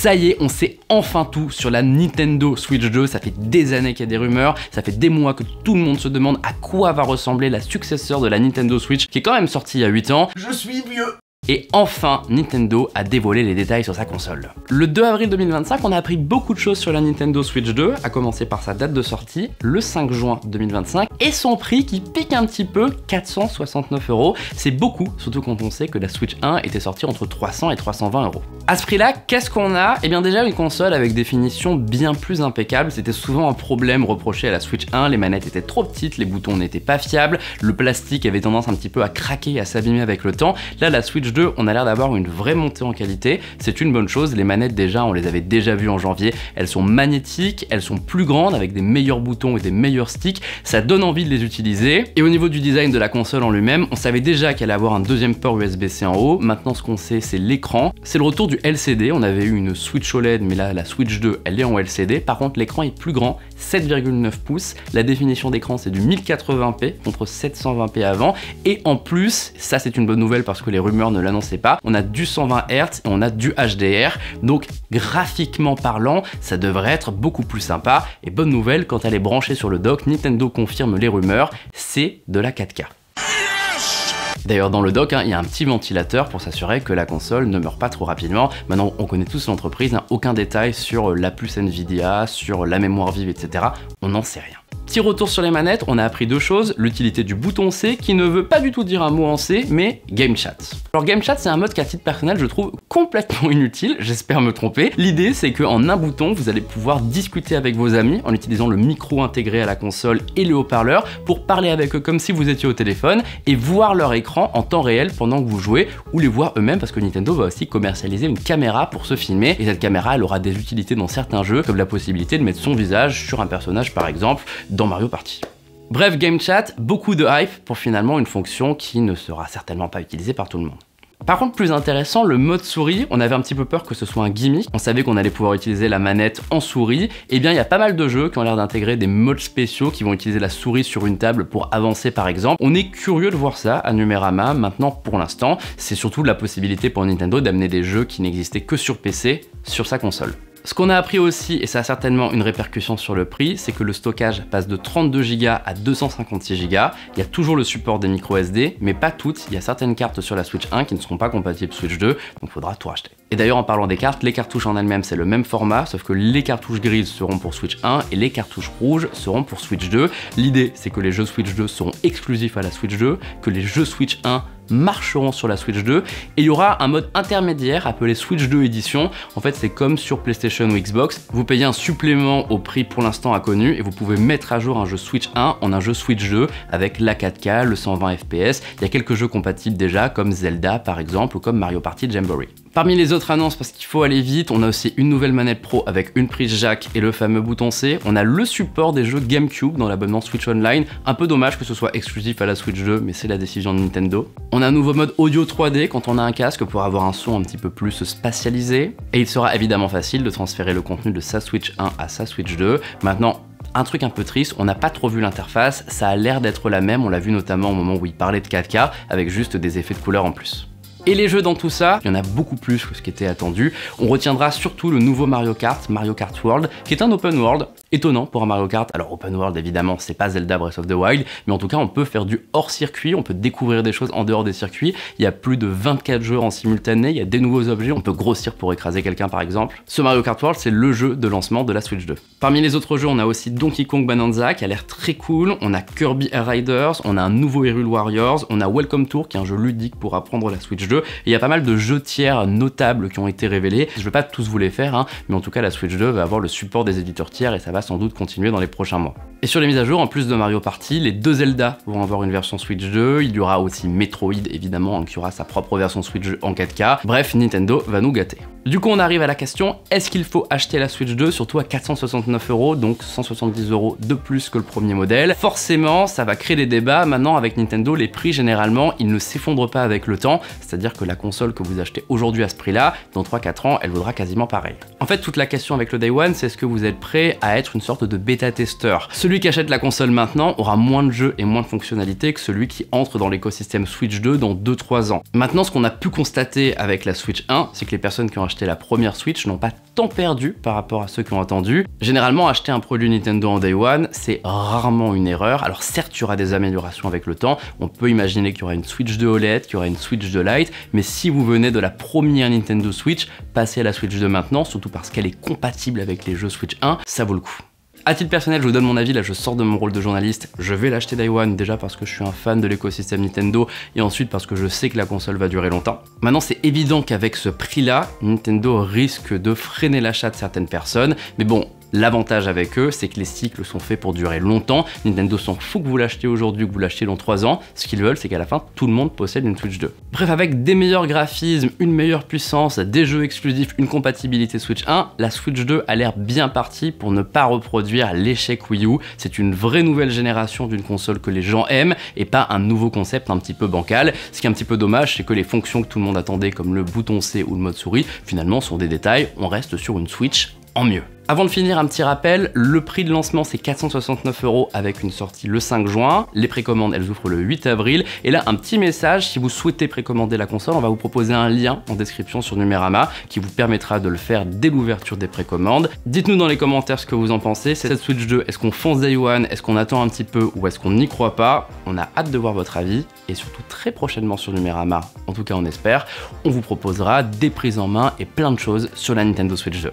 Ça y est, on sait enfin tout sur la Nintendo Switch 2, ça fait des années qu'il y a des rumeurs, ça fait des mois que tout le monde se demande à quoi va ressembler la successeur de la Nintendo Switch, qui est quand même sortie il y a 8 ans. Je suis vieux. Et enfin, Nintendo a dévoilé les détails sur sa console. Le 2 avril 2025, on a appris beaucoup de choses sur la Nintendo Switch 2, à commencer par sa date de sortie, le 5 juin 2025, et son prix qui pique un petit peu, 469 €. C'est beaucoup, surtout quand on sait que la Switch 1 était sortie entre 300 et 320 €. À ce prix-là, qu'est-ce qu'on a? Eh bien déjà une console avec des finitions bien plus impeccables. C'était souvent un problème reproché à la Switch 1, les manettes étaient trop petites, les boutons n'étaient pas fiables, le plastique avait tendance un petit peu à craquer et à s'abîmer avec le temps. Là, la Switch 2, on a l'air d'avoir une vraie montée en qualité, c'est une bonne chose. Les manettes déjà, on les avait déjà vues en janvier, elles sont magnétiques, elles sont plus grandes avec des meilleurs boutons et des meilleurs sticks, ça donne envie de les utiliser. Et au niveau du design de la console en lui-même, on savait déjà qu'elle allait avoir un deuxième port USB-C en haut. Maintenant ce qu'on sait, c'est l'écran, c'est le retour du LCD. On avait eu une Switch OLED, mais là la Switch 2 elle est en LCD. Par contre l'écran est plus grand, 7,9 pouces, la définition d'écran c'est du 1080p contre 720p avant, et en plus, ça c'est une bonne nouvelle parce que les rumeurs ne l'annonçaient pas, on a du 120 Hz et on a du HDR, donc graphiquement parlant, ça devrait être beaucoup plus sympa. Et bonne nouvelle, quand elle est branchée sur le dock, Nintendo confirme les rumeurs, c'est de la 4K. D'ailleurs dans le dock, il y a un petit ventilateur pour s'assurer que la console ne meurt pas trop rapidement. Maintenant on connaît tous l'entreprise, aucun détail sur la puce Nvidia, sur la mémoire vive, etc. On n'en sait rien. Petit retour sur les manettes, on a appris deux choses, l'utilité du bouton C qui ne veut pas du tout dire un mot en C, mais Game Chat. Alors Game Chat c'est un mode qu'à titre personnel je trouve complètement inutile, j'espère me tromper. L'idée c'est qu'en un bouton vous allez pouvoir discuter avec vos amis en utilisant le micro intégré à la console et le haut-parleur pour parler avec eux comme si vous étiez au téléphone et voir leur écran en temps réel pendant que vous jouez, ou les voir eux-mêmes parce que Nintendo va aussi commercialiser une caméra pour se filmer, et cette caméra elle aura des utilités dans certains jeux comme la possibilité de mettre son visage sur un personnage par exemple dans Mario Party. Bref, Game Chat, beaucoup de hype pour finalement une fonction qui ne sera certainement pas utilisée par tout le monde. Par contre, plus intéressant, le mode souris, on avait un petit peu peur que ce soit un gimmick, on savait qu'on allait pouvoir utiliser la manette en souris, et bien il y a pas mal de jeux qui ont l'air d'intégrer des modes spéciaux qui vont utiliser la souris sur une table pour avancer par exemple. On est curieux de voir ça à Numérama. Maintenant pour l'instant, c'est surtout la possibilité pour Nintendo d'amener des jeux qui n'existaient que sur PC sur sa console. Ce qu'on a appris aussi, et ça a certainement une répercussion sur le prix, c'est que le stockage passe de 32 Go à 256 Go. Il y a toujours le support des micro SD, mais pas toutes. Il y a certaines cartes sur la Switch 1 qui ne seront pas compatibles Switch 2, donc il faudra tout racheter. Et d'ailleurs en parlant des cartes, les cartouches en elles-mêmes c'est le même format, sauf que les cartouches grises seront pour Switch 1 et les cartouches rouges seront pour Switch 2. L'idée c'est que les jeux Switch 2 seront exclusifs à la Switch 2, que les jeux Switch 1 marcheront sur la Switch 2, et il y aura un mode intermédiaire appelé Switch 2 Edition. En fait c'est comme sur PlayStation ou Xbox, vous payez un supplément au prix pour l'instant inconnu et vous pouvez mettre à jour un jeu Switch 1 en un jeu Switch 2 avec la 4K, le 120 FPS. Il y a quelques jeux compatibles déjà comme Zelda par exemple ou comme Mario Party Jamboree. Parmi les autres annonces, parce qu'il faut aller vite, on a aussi une nouvelle manette pro avec une prise jack et le fameux bouton C. On a le support des jeux GameCube dans l'abonnement Switch Online. Un peu dommage que ce soit exclusif à la Switch 2, mais c'est la décision de Nintendo. On a un nouveau mode audio 3D quand on a un casque pour avoir un son un petit peu plus spatialisé. Et il sera évidemment facile de transférer le contenu de sa Switch 1 à sa Switch 2. Maintenant, un truc un peu triste, on n'a pas trop vu l'interface, ça a l'air d'être la même, on l'a vu notamment au moment où il parlait de 4K, avec juste des effets de couleur en plus. Et les jeux dans tout ça, il y en a beaucoup plus que ce qui était attendu. On retiendra surtout le nouveau Mario Kart World, qui est un open world, étonnant pour un Mario Kart. Alors open world évidemment, c'est pas Zelda Breath of the Wild, mais en tout cas on peut faire du hors-circuit, on peut découvrir des choses en dehors des circuits. Il y a plus de 24 jeux en simultané, il y a des nouveaux objets, on peut grossir pour écraser quelqu'un par exemple. Ce Mario Kart World, c'est le jeu de lancement de la Switch 2. Parmi les autres jeux, on a aussi Donkey Kong Bonanza qui a l'air très cool, on a Kirby Air Riders, on a un nouveau Hyrule Warriors, on a Welcome Tour qui est un jeu ludique pour apprendre la Switch 2, et il y a pas mal de jeux tiers notables qui ont été révélés. Je vais pas tous vous les faire, mais en tout cas la Switch 2 va avoir le support des éditeurs tiers et ça va sans doute continuer dans les prochains mois. Et sur les mises à jour, en plus de Mario Party, les deux Zelda vont avoir une version Switch 2, il y aura aussi Metroid évidemment qui aura sa propre version Switch 2 en 4K, bref Nintendo va nous gâter. Du coup on arrive à la question, est-ce qu'il faut acheter la Switch 2 surtout à 469 €, donc 170 € de plus que le premier modèle? Forcément ça va créer des débats. Maintenant avec Nintendo les prix généralement ils ne s'effondrent pas avec le temps, c'est-à-dire que la console que vous achetez aujourd'hui à ce prix là, dans 3-4 ans elle vaudra quasiment pareil. En fait toute la question avec le Day One c'est est-ce que vous êtes prêt à être une sorte de bêta-testeur. Celui qui achète la console maintenant aura moins de jeux et moins de fonctionnalités que celui qui entre dans l'écosystème Switch 2 dans 2-3 ans. Maintenant, ce qu'on a pu constater avec la Switch 1, c'est que les personnes qui ont acheté la première Switch n'ont pas tant perdu par rapport à ceux qui ont attendu. Généralement, acheter un produit Nintendo en Day One, c'est rarement une erreur. Alors certes, il y aura des améliorations avec le temps. On peut imaginer qu'il y aura une Switch 2 OLED, qu'il y aura une Switch 2 Lite, mais si vous venez de la première Nintendo Switch, passez à la Switch 2 maintenant, surtout parce qu'elle est compatible avec les jeux Switch 1, ça vaut le coup. À titre personnel, je vous donne mon avis, là je sors de mon rôle de journaliste, je vais l'acheter Day One, déjà parce que je suis un fan de l'écosystème Nintendo, et ensuite parce que je sais que la console va durer longtemps. Maintenant, c'est évident qu'avec ce prix-là, Nintendo risque de freiner l'achat de certaines personnes, mais bon, l'avantage avec eux, c'est que les cycles sont faits pour durer longtemps. Nintendo s'en fout que vous l'achetez aujourd'hui ou que vous l'achetez dans 3 ans. Ce qu'ils veulent, c'est qu'à la fin, tout le monde possède une Switch 2. Bref, avec des meilleurs graphismes, une meilleure puissance, des jeux exclusifs, une compatibilité Switch 1, la Switch 2 a l'air bien partie pour ne pas reproduire l'échec Wii U. C'est une vraie nouvelle génération d'une console que les gens aiment et pas un nouveau concept un petit peu bancal. Ce qui est un petit peu dommage, c'est que les fonctions que tout le monde attendait, comme le bouton C ou le mode souris, finalement sont des détails. On reste sur une Switch en mieux. Avant de finir, un petit rappel, le prix de lancement c'est 469 € avec une sortie le 5 juin, les précommandes elles ouvrent le 8 avril, et là un petit message, si vous souhaitez précommander la console, on va vous proposer un lien en description sur Numérama qui vous permettra de le faire dès l'ouverture des précommandes. Dites-nous dans les commentaires ce que vous en pensez, cette Switch 2, est-ce qu'on fonce Day One, est-ce qu'on attend un petit peu ou est-ce qu'on n'y croit pas? On a hâte de voir votre avis, et surtout très prochainement sur Numérama, en tout cas on espère, on vous proposera des prises en main et plein de choses sur la Nintendo Switch 2.